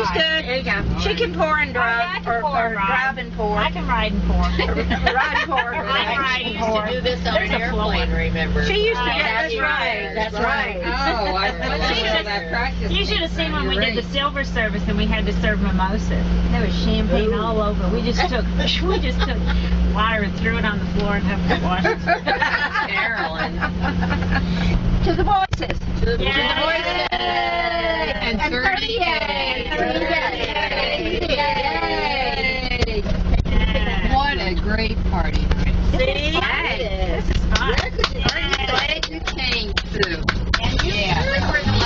She's good. There you go. She can pour and drive, or drive and pour. I can ride and pour. Ride and pour. I used to do this on an airplane, remember? She used to get that's right. That's right. Oh, I love that practice. You should have seen when we did the silver service and we had to serve mimosas. There was champagne all over. We just took water and threw it on the floor and have to wash it. Carolyn. To the voices. To the voices. And 30 Yay. What a great party night. See? This is fun. I'm glad you came too. And you Yeah. were the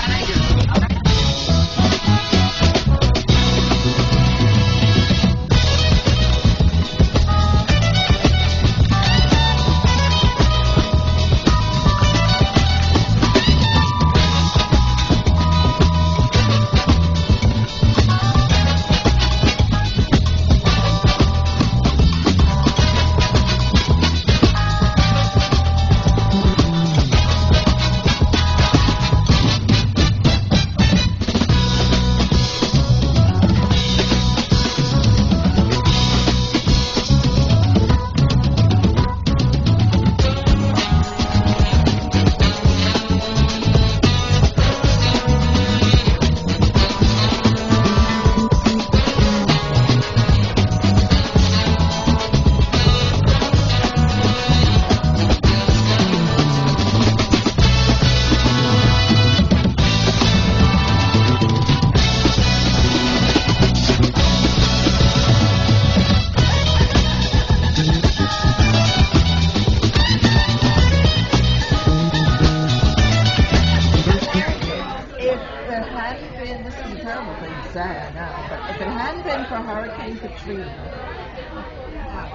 If it hadn't been for Hurricane Katrina,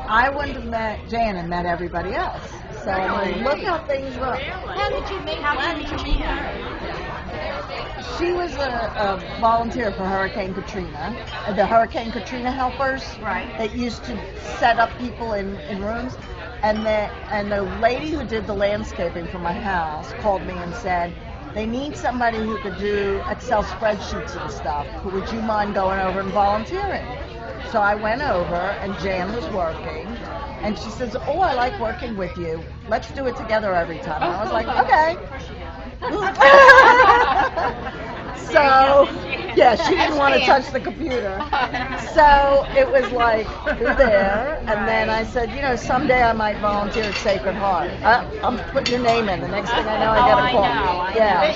I wouldn't have met Jan and met everybody else. So I mean, look how things were. How did you meet her? She was a volunteer for Hurricane Katrina, the Hurricane Katrina helpers. Right. That used to set up people in rooms. And the lady who did the landscaping for my house called me and said, they need somebody who could do Excel spreadsheets and stuff. Would you mind going over and volunteering? So I went over, and Jan was working, and she says, oh, I like working with you. Let's do it together every time. And I was like, okay. So, yeah, she didn't want to touch the computer. So it was like, you're there. And then I said, you know, someday I might volunteer at Sacred Heart. I'm putting your name in. The next thing I know, I get a call. Yeah.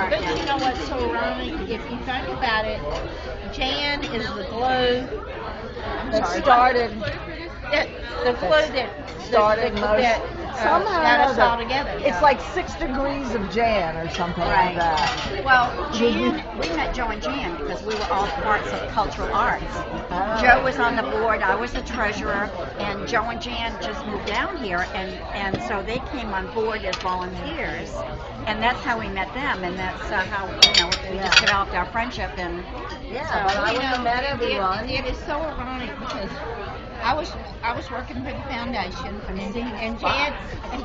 But you know what's so ironic? If you think about it, Jan is the glue That started. the glue that started most. Somehow got us all together. It's like 6 degrees of Jan or something like that. Well, Jan, we met Joe and Jan because we were all parts of cultural arts. Joe was on the board, I was the treasurer, and Joe and Jan just moved down here, and so they came on board as volunteers, and that's how we met them, and that's how we just developed our friendship. And Yeah, but I wouldn't have met everyone. It is so ironic because I was working for the foundation, and Jan, oh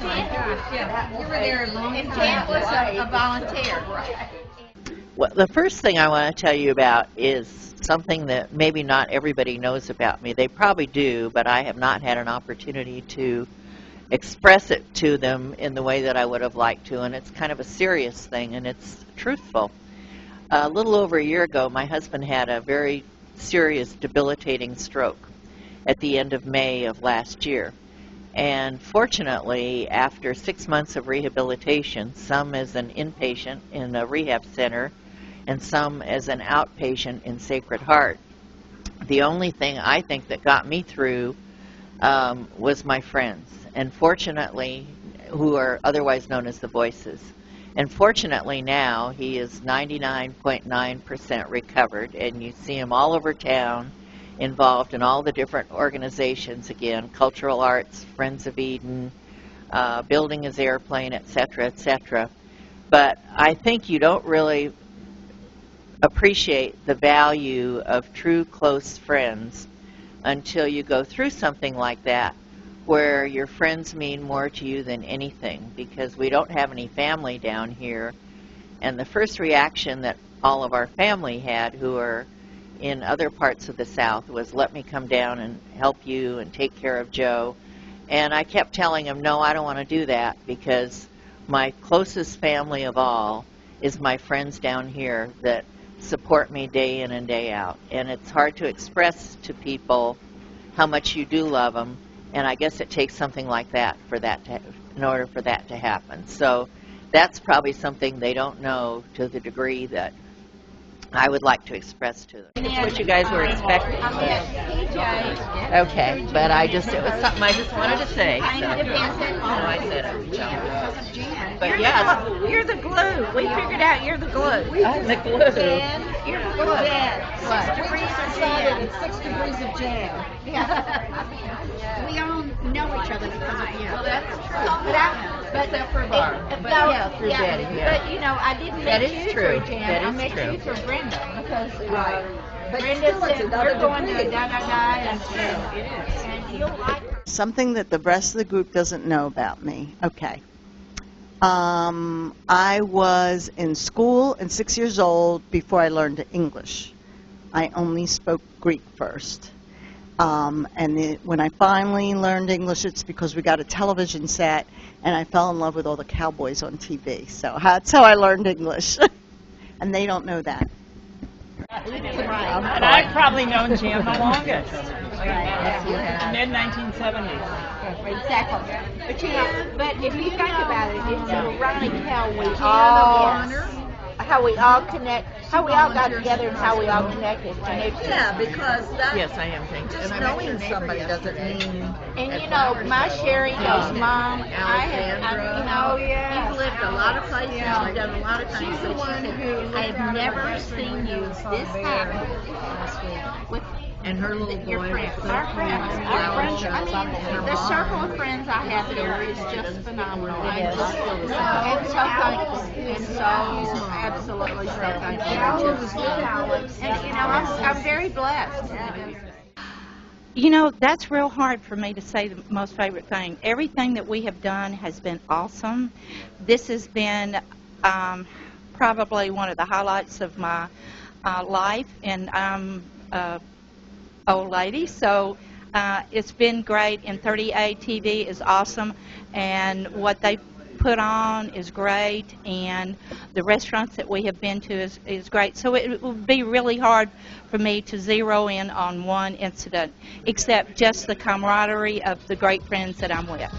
my gosh, yeah, you were there long and Jan was a volunteer. Well, the first thing I want to tell you about is something that maybe not everybody knows about me. They probably do, but I have not had an opportunity to express it to them in the way that I would have liked to, and it's kind of a serious thing, and it's truthful. A little over a year ago, my husband had a very serious, debilitating stroke at the end of May of last year. And fortunately, after 6 months of rehabilitation, some as an inpatient in a rehab center and some as an outpatient in Sacred Heart, the only thing I think that got me through was my friends, and fortunately, who are otherwise known as the Voices. And fortunately now, he is 99.9% recovered, and you see him all over town, involved in all the different organizations, again, Cultural Arts, Friends of Eden, Building His Airplane, etc., etc. But I think you don't really appreciate the value of true close friends until you go through something like that, where your friends mean more to you than anything, because we don't have any family down here. And the first reaction that all of our family had who are in other parts of the South was, let me come down and help you and take care of Joe. And I kept telling him, no, I don't want to do that, because my closest family of all is my friends down here that support me day in and day out. And it's hard to express to people how much you do love them, and I guess it takes something like that for that to, in order for that to happen. So that's probably something they don't know to the degree that I would like to express to them. That's what you guys were expecting. Okay, but it was something I just wanted to say. So I said it. But yeah, You're the glue. We figured out you're the glue. I'm the glue. You're the glue. 6 degrees of sun and 6 degrees of jam. We all know each other because of you. Well, that's true. But except for Barb. Through Betty, yeah. But you know, I didn't That make is you true. through Jan. That I is met true. you through Brenda because But Brenda still, it's said another we're going degree. to da-da-da and you'll like her. Something that the rest of the group doesn't know about me. Okay. I was in school and 6 years old before I learned English. I only spoke Greek first. When I finally learned English, it's because we got a television set, and I fell in love with all the cowboys on TV. So that's how I learned English. And they don't know that. And I've probably known Jan the longest. Mid-1970s. Exactly. But you know, but if you think about it, it's ironic how we all connect, how we all got together and how we all connected. Yeah, because that, Yes, I am thinking. just knowing somebody doesn't mean. And you know, my Sherry knows Mom. You've lived a lot of places. You've done a lot of things. She's the one who I have never seen you this happy with And her little your friends. Our friends. I mean, the circle of friends I have here is just phenomenal. I'm just so thankful and so absolutely so thankful. And you know, I'm very blessed. You know, that's real hard for me to say the most favorite thing. Everything that we have done has been awesome. This has been probably one of the highlights of my life, and I'm an old lady, so it's been great. And 30A TV is awesome, and what they put on is great, and the restaurants that we have been to is great. So it would be really hard for me to zero in on one incident, except just the camaraderie of the great friends that I'm with.